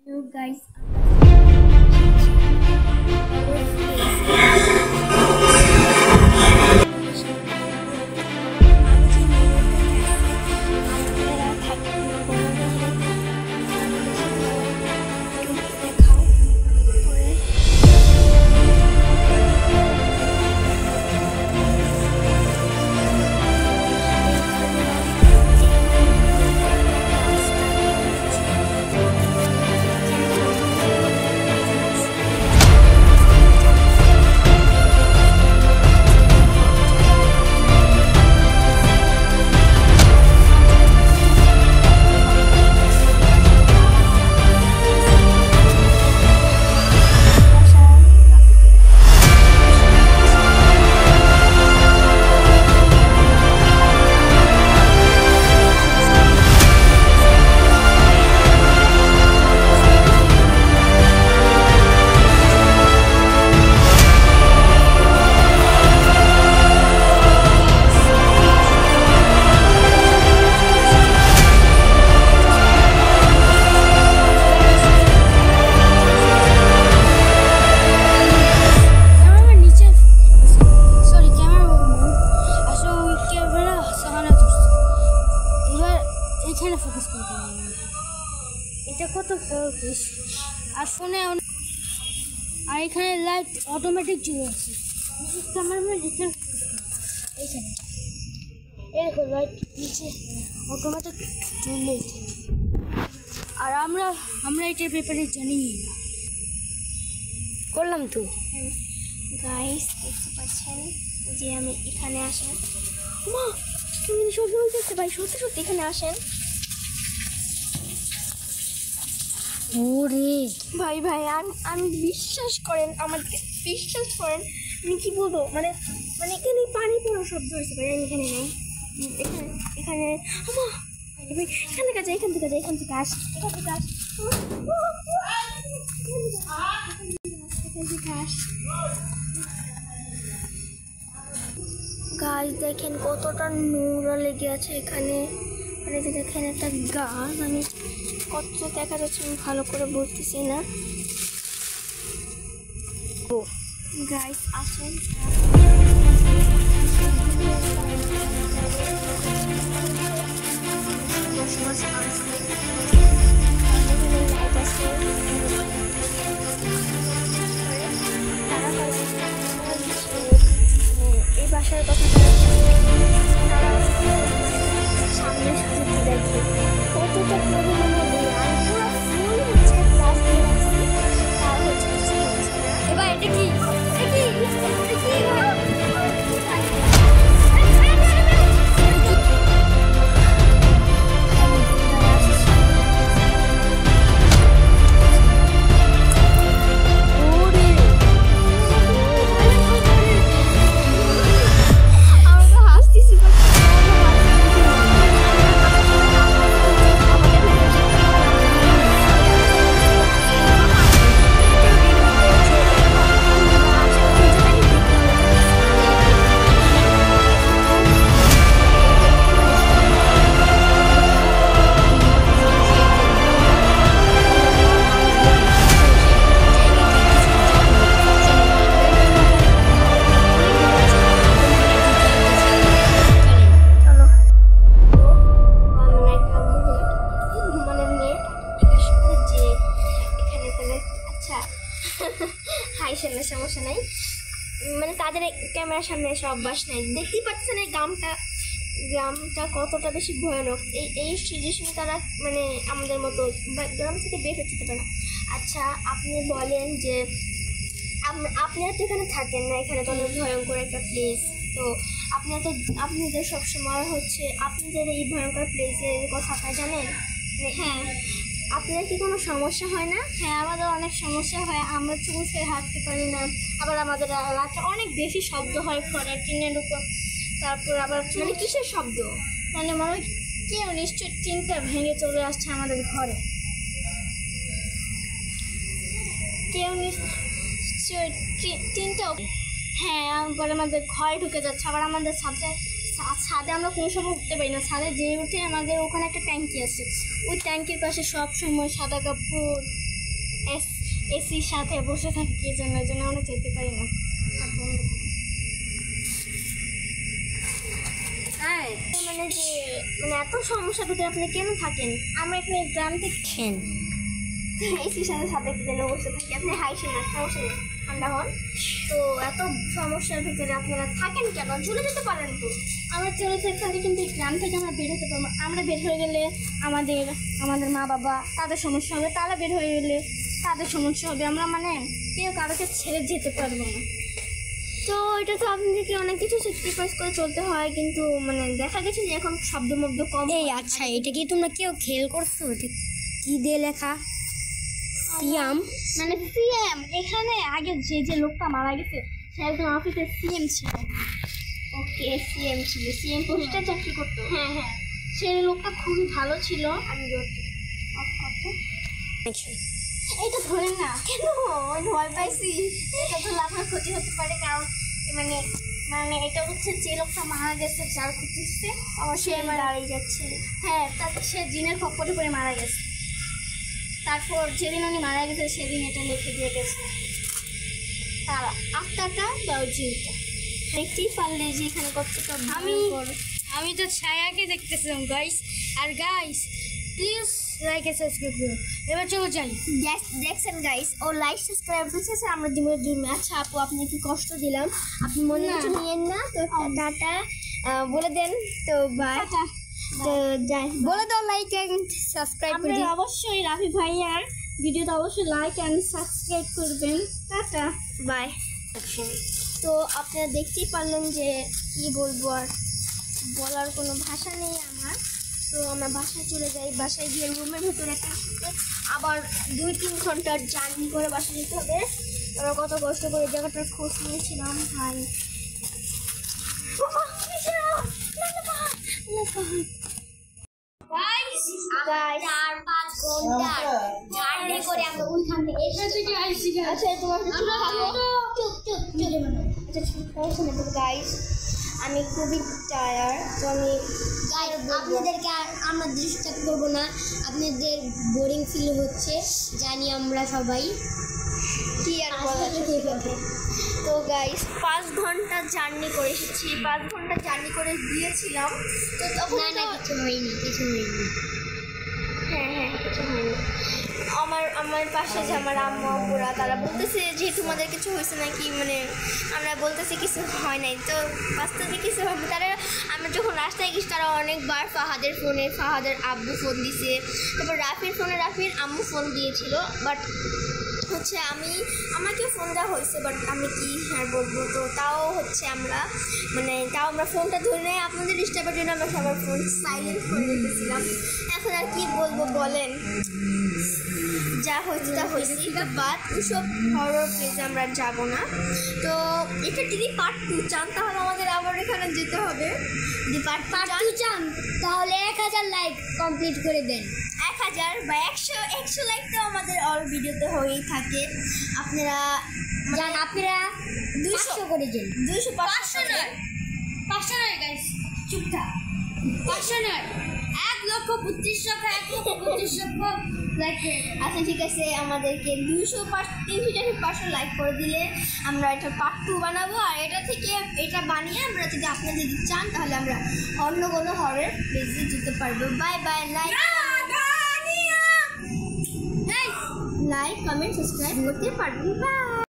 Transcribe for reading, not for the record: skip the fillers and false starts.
You guys focus করতে এটা কত ফোকাস আর ফোনে আর এখানে লাইট অটোমেটিক চলে আসে ক্যামেরাম্যান এখানে এইখানে এই দেখো লাইট নিচে অটোমেটিক চলে আর আমরা এটার ব্যাপারে জানি করলাম তো গাইস দেখতে পাচ্ছেন যে আমি এখানে আসেন মা তুমি সত্যি বলতেছে ভাই সত্যি সত্যি এখানে আসেন ওরে ভাই ভাই আমি বিশ্বাস করেন আমাকে বিশ্বাস করেন আমি কি বলবো মানে মানে এখানে পানি পড়ার শব্দ হয়েছে ভাই আমি এখানে নেই এখানে আমা ভাই এখান থেকে যাই এখান থেকে আস গাছ দেখেন কতটা নোংরা লেগে আছে এখানে আর এই যে দেখেন একটা গাছ আমি কত দেখা যাচ্ছে আমি ভালো করে বলতেছি না ও গাইস আসেন এই বাসার কথা সামনে সাজাতে দেখি কতটা এবার এটা কি সমস্যা নাই মানে তাদের ক্যামেরার সামনে এসে অভ্যাস নাই দেখতেই পাচ্ছেন এই গ্রামটা কতটা বেশি ভয়ানক এই সিচুয়েশনে তারা মানে আমাদের মতো গ্রাম থেকে বের হতে পারে না আচ্ছা আপনি বলেন যে আপনারা তো এখানে থাকেন না এখানে তো অনেক ভয়ঙ্কর একটা প্লেস তো আপনাদের সবসময় হচ্ছে আপনাদের এই ভয়ঙ্কর প্লেসের কথা আপনারা জানেন হ্যাঁ আপনার কি কোনো সমস্যা হয় না হ্যাঁ আমাদের অনেক সমস্যা হয় আমরা চুল ছেড়ে হাঁটতে পারি না আবার আমাদের রাতে অনেক বেশি শব্দ হয় খড়ের টিনের উপর তারপর আবার মানে কিসের শব্দ মানে মনে হয় কেউ নিশ্চয় টিনটা ভেঙে চলে আসছে আমাদের ঘরে কেউ নিশ্চয় টিনটা হ্যাঁ আবার আমাদের ঘরে ঢুকে যাচ্ছে আবার আমাদের ছাদে আমরা কোনো সময় উঠতে পারি না ছাদে যে উঠে আমাদের ওখানে একটা ট্যাঙ্কি আছে ওই ট্যাঙ্কির পাশে সব সময় সাদা কাপড় এসির সাথে বসে থাকি এই জন্য আমরা যেতে পারি না। হ্যাঁ মানে যে মানে এত সমস্যা ভিতরে আপনি কেন থাকেন? আমরা এখানে গ্রাম থেকে এসির সাথে সাথে কেন বসে থাকি? আপনি হাইসেন না, সমস্যা নেই, ঠান্ডা হন। তো এত সমস্যার ভিতরে আপনারা থাকেন কেন? চলে যেতে পারেন তো। আমরা চলে যেতে পারি, কিন্তু এই গ্রাম থেকে আমরা বের হতে পারবো। আমরা বের হয়ে গেলে আমাদের মা বাবা তাদের সমস্যা হবে, তারা বের হয়ে গেলে তাদের সমস্যা হবে। আমরা মানে কেউ কারোকে ছেড়ে যেতে পারবো না। তো এটা তো আপনাদেরকে অনেক কিছু স্যাক্রিফাইস করে চলতে হয়, কিন্তু মানে দেখা গেছে যে এখন শব্দ মব্দ কম। এই আচ্ছা, এটা কি তোমরা কেউ খেল করছো? কি দিয়ে লেখা? সিয়াম মানে সিএম। এখানে আগে যে লোকটা মারা গেছে সে একজন অফিসের সিএম ছিল। ওকে, সিএম ছিল, সিএম পোস্টে চাকরি করতো। হ্যাঁ হ্যাঁ, সেই লোকটা খুবই ভালো ছিল। আমি অফ করতো। এইটা ধরেন না কেন? আমি ভয় পাইছি। এটা ধরলে আপনার ক্ষতি হতে পারে, কারণ মানে মানে এটা হচ্ছে যে লোকটা মারা গেছে যার ক্ষতি হচ্ছে অবশ্যই আমার দাঁড়িয়ে যাচ্ছে। হ্যাঁ, তারপর সে জিনের খপ্পরে পড়ে মারা গেছে। তারপর যেদিন উনি মারা গেছে সেদিন এটা লিখে দিয়ে গেছে, তার আত্মাটা বা জিনটা। দেখতেই পারলে যে এখানে কতটা আমি তো ছায়াকে দেখতেছিলাম গাইস। আর guys please like and subscribe করুন। এবার চলো যাই। দেখছেন গাইস, ও লাইক সাবস্ক্রাইব করতেছে, আমরা ডিমের ডিমে। আচ্ছা আপু, আপনি কি কষ্ট দিলাম? আপনি মনে কিছু নিয়েন না তো। টাটা বলে দেন তো, বাই। তো যাই, বলে দাও লাইক এন্ড সাবস্ক্রাইব করে দিন। অবশ্যই রাফি ভাইয়ার ভিডিওটা অবশ্যই লাইক অ্যান্ড সাবস্ক্রাইব করবেন। Tata, bye. তো আপনারা দেখতেই পারলেন যে কি বলবো, আর বলার কোনো ভাষা নেই আমার। তো আমরা বাসায় চলে যাই। বাসায় গিয়ে রুমের ভেতরে আবার 2-3 ঘন্টার জার্নি করে বাসায় যেতে হবে। আমরা কত কষ্ট করে জায়গাটার খোঁজ নিয়েছিলাম ভাই। চার-পাঁচ ঘন্টা জার্নি করে আমরা ওইখান থেকে আচ্ছা তোমার গাইস, আমি খুবই টায়ার্ড। তো আমি আপনাদেরকে আর আমরা ডিস্টার্ব করবো না। আপনাদের বোরিং ফিল হচ্ছে জানি আমরা সবাই। কি আর বলার। তো গাইস 5 ঘন্টা জার্নি করে এসেছি, 5 ঘন্টা জার্নি করে গিয়েছিলাম। তো তখন না কিছু হয়নি। হ্যাঁ কিছু হয়নি। আমার পাশে যে আমার আম্মু আব্বুরা তারা বলতেছে যে তোমাদের কিছু হয়েছে নাকি, মানে আমরা বলতেছি কিছু হয় নাই। তো বাস্তবে কিছু হবে। আমরা যখন রাস্তায় গেছি তারা অনেকবার ফাহাদের আব্বু ফোন দিছে, তারপর রাফির ফোনে রাফির আম্মু ফোন দিয়েছিল। বাট হচ্ছে আমাকে ফোন দেওয়া হয়েছে, বাট আমি কি হ্যাঁ বলবো। তো তাও আমরা ফোনটা ধরে নেই আপনাদের ডিস্টার্বের জন্য। আমরা সবার ফোন সাইলেন্ট করে রেখেছিলাম। এখন আর কি বলবো বলেন, যা হয়েছে তা হয়েছে। বাট ওইসব হরর প্লেসে আমরা যাব না। তো এটা যদি পার্ট 2 চান তাহলে আমাদের আবার এখানে যেতে হবে। যদি পার্ট 2 চান তাহলে 1000 লাইক কমপ্লিট করে দেন। 1000 বা 100 লাইক তো আমাদের অল ভিডিওতে হয়েই থাকে। আপনারা 200 করে দেন। 500 নয় গাইস, চুপটা 500 নয়, 1,32,000 লাইক। আচ্ছা ঠিক আছে, আমাদেরকে 300 লাইক করে দিলে আমরা এটা পার্ট 2 বানাবো। আর এটা বানিয়ে আমরা যদি আপনারা যদি চান তাহলে আমরা অন্য কোনো হরর প্লেসে যেতে পারবো। Bye bye. Like comment subscribe করতে পারবেন। বাই।